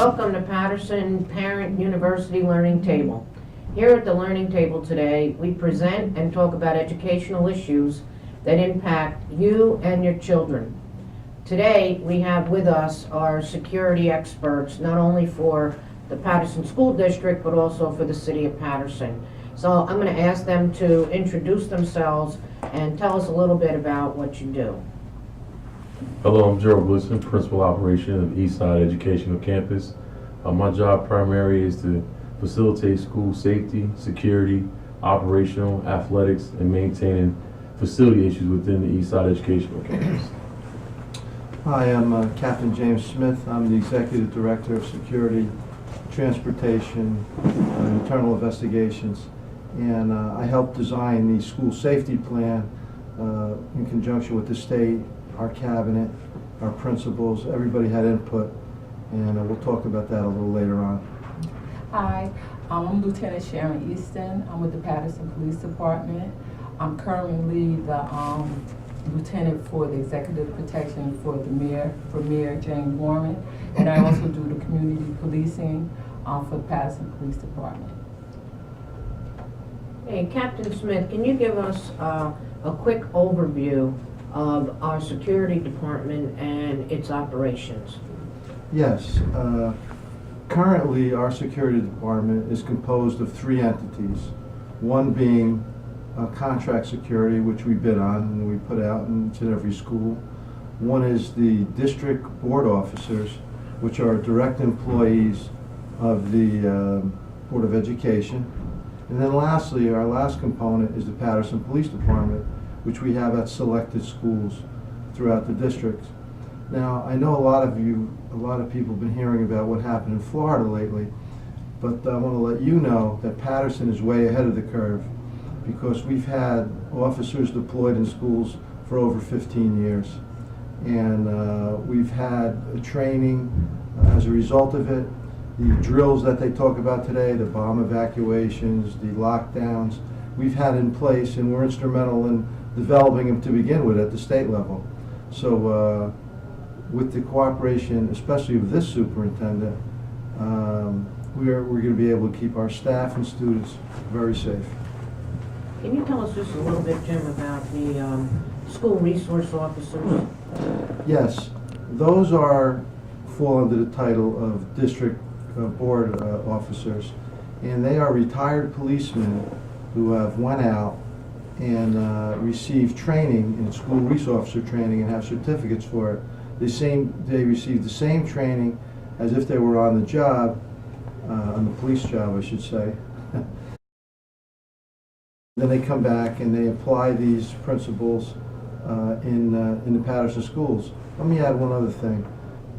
Welcome to Paterson Parent University Learning Table. Here at the Learning Table today, we present and talk about educational issues that impact you and your children. Today, we have with us our security experts, not only for the Paterson School District, but also for the City of Paterson. So I'm going to ask them to introduce themselves and tell us a little bit about what you do. Hello, I'm Gerald Wilson, Principal Operation of Eastside Educational Campus. My job primary is to facilitate school safety, security, operational, athletics, and maintaining facility issues within the Eastside Educational Campus. Hi, I'm Captain James Smith. I'm the Executive Director of Security, Transportation, and Internal Investigations. And I helped design the school safety plan in conjunction with the state, our cabinet, our principals. Everybody had input, and we'll talk about that a little later on. Hi, I'm Lieutenant Sharon Easton. I'm with the Paterson Police Department. I'm currently the lieutenant for the executive protection for the Mayor James Warren, and I also do the community policing for the Paterson Police Department. Hey, Captain Smith, can you give us a quick overview of our security department and its operations? Yes. Currently, our security department is composed of three entities. One being contract security, which we bid on and we put out in each and every school. One is the district board officers, which are direct employees of the Board of Education. And then lastly, our last component is the Paterson Police Department, which we have at selected schools throughout the district. Now, I know a lot of people have been hearing about what happened in Florida lately, but I want to let you know that Paterson is way ahead of the curve because we've had officers deployed in schools for over 15 years. And we've had training as a result of it. The drills that they talk about today, the bomb evacuations, the lockdowns, we've had in place, and we're instrumental in developing them to begin with at the state level. So with the cooperation, especially of this superintendent, we're going to be able to keep our staff and students very safe. Can you tell us just a little bit, Jim, about the school resource officers? Yes, those fall under the title of district board officers, and they are retired policemen who have went out and received training in school resource officer training and have certificates for it. They received the same training as if they were on the job, on the police job, I should say. Then they come back and they apply these principles in the Paterson schools. Let me add one other thing.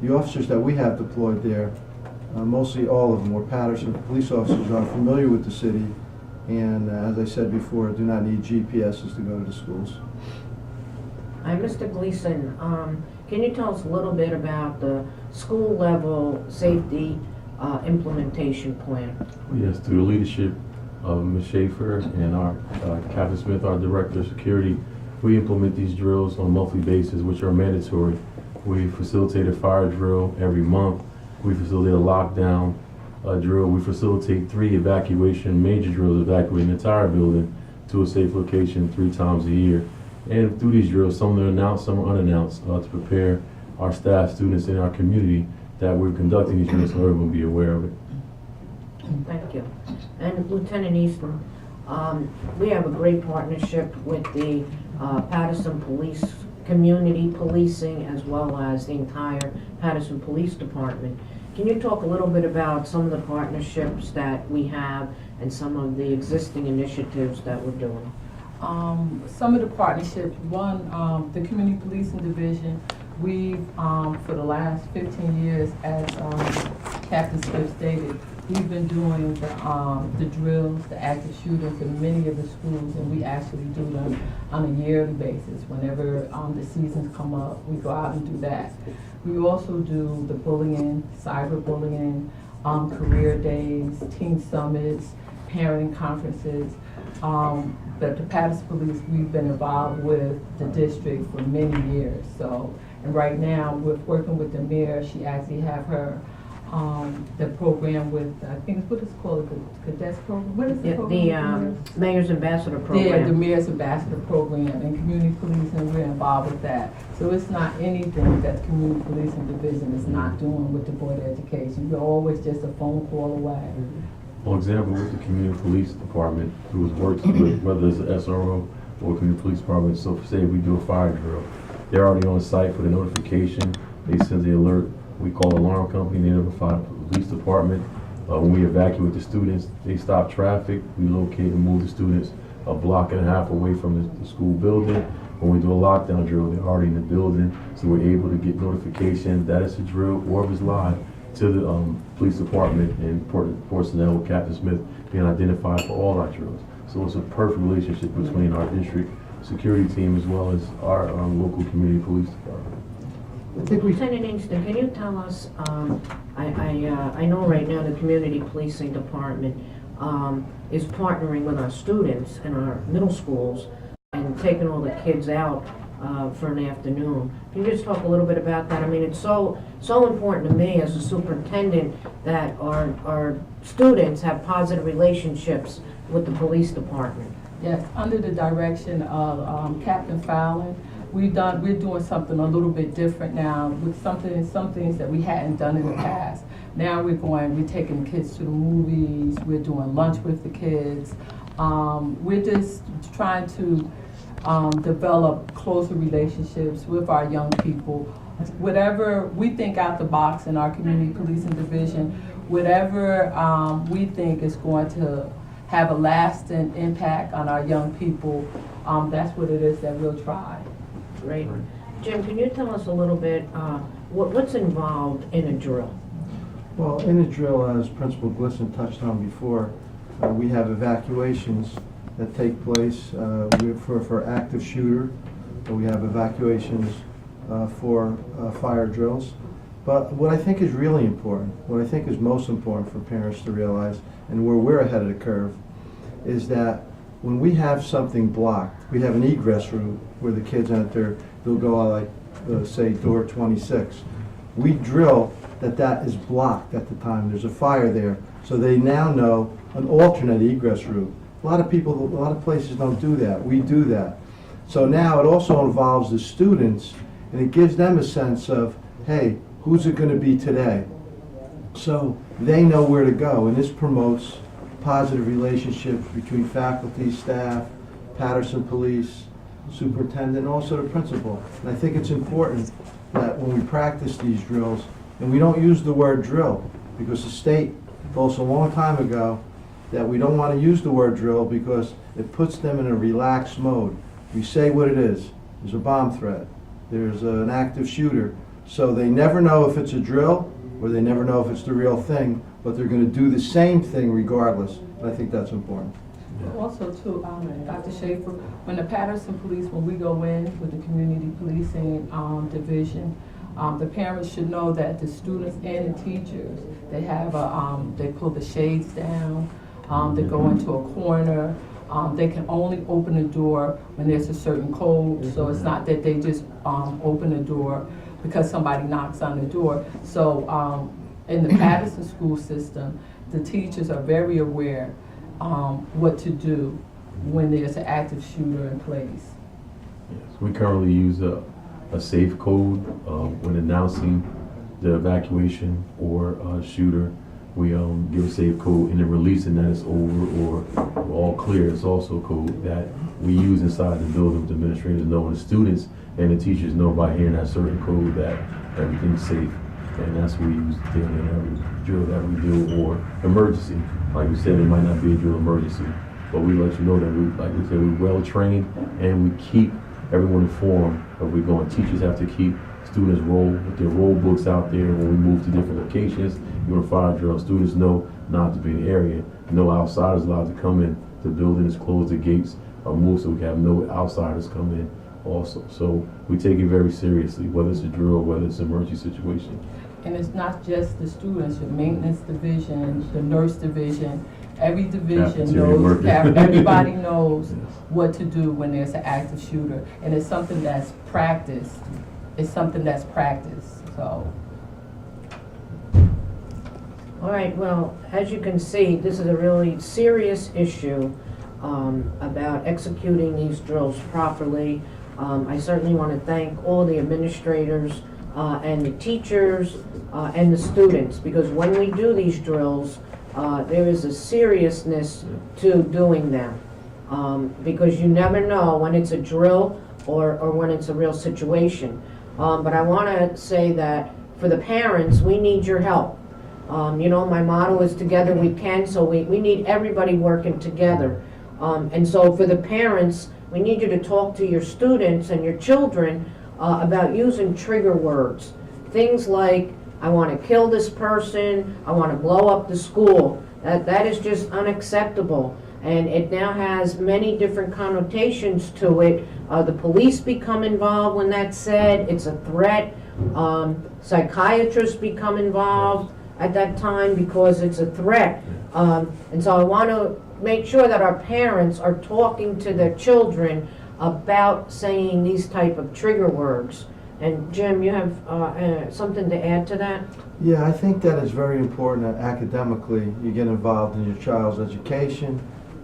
The officers that we have deployed there, mostly all of them were Paterson police officers, are familiar with the city, and as I said before, do not need GPSs to go to the schools. Hi, Mr. Gleason, can you tell us a little bit about the school level safety implementation plan? Yes, through the leadership of Ms. Schaefer and our Captain Smith, our Director of Security, we implement these drills on a monthly basis, which are mandatory. We facilitate a fire drill every month. We facilitate a lockdown drill. We facilitate 3 major drills, evacuating the entire building to a safe location 3 times a year. And through these drills, some are announced, some are unannounced, to prepare our staff, students, in our community that we're conducting these drills so everyone will be aware of it. Thank you. And Lieutenant Easton, we have a great partnership with the Paterson Police Community Policing as well as the entire Paterson Police Department. Can you talk a little bit about some of the partnerships that we have and some of the existing initiatives that we're doing? Some of the partnerships, one, the Community Policing Division, we've, for the last 15 years, as Captain Smith stated, we've been doing the drills, the active shooters in many of the schools, and we actually do them on a yearly basis. Whenever the seasons come up, we go out and do that. We also do the bullying, cyberbullying, career days, teen summits, parenting conferences. But the Paterson Police, we've been involved with the district for many years. So, and right now we're working with the mayor. She actually have her the program with, I think it's what it's called, the cadets program. What is the Yeah, program? the Mayor's Ambassador Yeah, the Program. Mayor's Ambassador Program and community policing, we're involved with that. So it's not anything that the Community Policing Division is not doing with the Board of Education. We're always just a phone call away. For example, with the community police department, who works with, whether it's the SRO or community police department, so say we do a fire drill, they're already on site for the notification, they send the alert, we call the alarm company, they notify the police department. When we evacuate the students, they stop traffic, we locate and move the students a block and a half away from the school building. When we do a lockdown drill, they're already in the building, so we're able to get notification that it's a drill or if it's live to the police department and personnel with Captain Smith being identified for all our drills. So it's a perfect relationship between our district security team as well as our local community police department. I think we, Lieutenant Ingston, can you tell us, I know right now the community policing department is partnering with our students in our middle schools and taking all the kids out for an afternoon. Can you just talk a little bit about that? I mean, it's so important to me as a superintendent that our students have positive relationships with the police department. Yes, under the direction of Captain Fallon, we're doing something a little bit different now with some things that we hadn't done in the past. Now we're taking the kids to the movies, we're doing lunch with the kids. We're just trying to develop closer relationships with our young people. Whatever we think out the box in our community policing division, whatever we think is going to have a lasting impact on our young people, that's what it is that we'll try. Great. Jim, can you tell us a little bit, what's involved in a drill? well, in a drill, as Principal Glisson touched on before, we have evacuations that take place for active shooter. We have evacuations for fire drills. But what I think is really important, what I think is most important for parents to realize, and where we're ahead of the curve, is that when we have something blocked, we have an egress route where the kids enter, they'll go out like, say, door 26. We drill that is blocked at the time. There's a fire there. So they now know an alternate egress route. A lot of places don't do that. We do that. So now it also involves the students, and it gives them a sense of, hey, who's it going to be today? So they know where to go, and this promotes positive relationships between faculty, staff, Paterson Police, superintendent, and also the principal. And I think it's important that when we practice these drills, and we don't use the word drill, because the state told us a long time ago that we don't want to use the word drill because it puts them in a relaxed mode. We say what it is. There's a bomb threat. There's an active shooter. So they never know if it's a drill or they never know if it's the real thing, but they're going to do the same thing regardless. And I think that's important. Also too, Dr. Schaefer, when the Paterson Police, when we go in with the community policing division, the parents should know that the students and the teachers, they have they pull the shades down, they go into a corner, they can only open the door when there's a certain code, so it's not that they just open the door because somebody knocks on the door. So in the Paterson school system, the teachers are very aware what to do when there's an active shooter in place. Yes, we currently use a safe code when announcing the evacuation or shooter. We give a safe code, and then releasing that it's over or all clear. It's also a code that we use inside the building. The administrators know, and the students and the teachers know by hearing that certain code that everything's safe. And that's what we use daily in every drill that we do, or emergency. Like we said, it might not be a drill emergency, but we let you know that we, like we said, we're well trained and we keep everyone informed. But we're going. Teachers have to keep students with their roll books out there when we move to different locations. You're a fire drill. Students know not to be in the area. No outsiders allowed to come in. The building is closed. The gates are moved, so we have no outsiders come in. Also, so we take it very seriously, whether it's a drill, whether it's an emergency situation. And it's not just the students, the maintenance division, the nurse division, every division Cafeteria knows, workers. everybody knows Yes. what to do when there's an active shooter. And it's something that's practiced. It's something that's practiced, so. All right, well, as you can see, this is a really serious issue about executing these drills properly. I certainly want to thank all the administrators and the teachers and the students, because when we do these drills, there is a seriousness to doing them. Because you never know when it's a drill or when it's a real situation. But I want to say that for the parents, we need your help. You know, my motto is together we can, so we need everybody working together. And so for the parents, we need you to talk to your students and your children about using trigger words. Things like, I want to kill this person, I want to blow up the school. That is just unacceptable. And it now has many different connotations to it. The police become involved when that's said. It's a threat. Psychiatrists become involved at that time because it's a threat. And so I want to make sure that our parents are talking to their children about saying these type of trigger words. And Jim, you have something to add to that? Yeah, I think that is very important that academically you get involved in your child's education.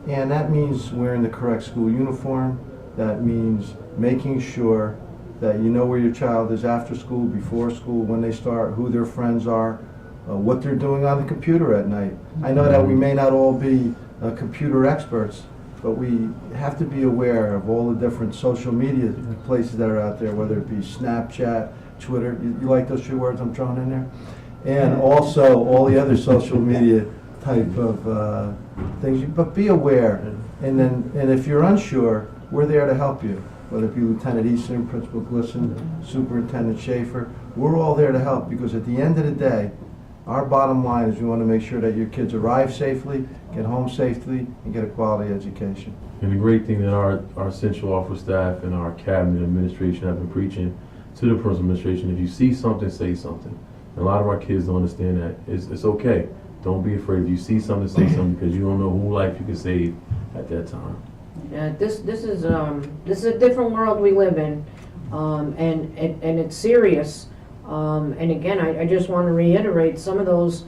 And that means wearing the correct school uniform. That means making sure that you know where your child is after school, before school, when they start, who their friends are, what they're doing on the computer at night. I know that we may not all be computer experts, but we have to be aware of all the different social media places that are out there, whether it be Snapchat, Twitter. You like those 3 words I'm throwing in there? And also all the other social media type of things. But be aware, and if you're unsure, we're there to help you. Whether it be Lieutenant Easton, Principal Glisson, Superintendent Schaefer, we're all there to help, because at the end of the day, our bottom line is we want to make sure that your kids arrive safely, get home safely, and get a quality education. And the great thing that our central office staff and our cabinet administration have been preaching to the principal administration: if you see something, say something. And a lot of our kids don't understand that. It's okay. Don't be afraid. If you see something, say something, because you don't know whose life you can save at that time. This is a different world we live in, and it's serious. And again, I just want to reiterate some of those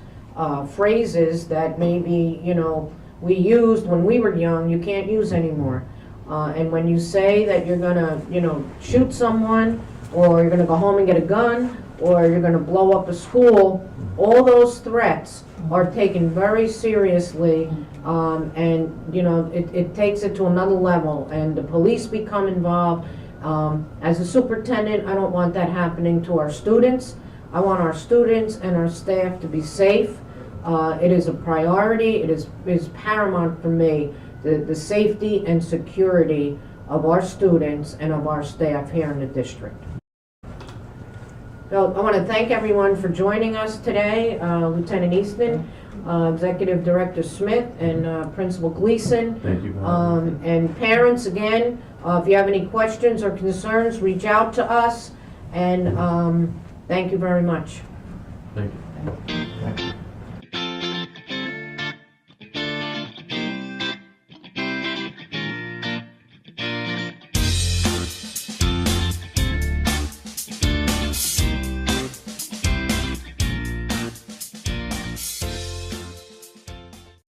phrases that maybe, you know, we used when we were young, you can't use anymore. And when you say that you're gonna, you know, shoot someone, or you're gonna go home and get a gun, or you're gonna blow up a school, all those threats are taken very seriously, and you know, it takes it to another level, and the police become involved. As a superintendent, I don't want that happening to our students. I want our students and our staff to be safe. It is a priority. It is paramount for me, the safety and security of our students and of our staff here in the district. So I want to thank everyone for joining us today, Lieutenant Easton, Executive Director Smith, and Principal Gleason. Thank you. And parents, again, if you have any questions or concerns, reach out to us, and thank you very much. Thank you.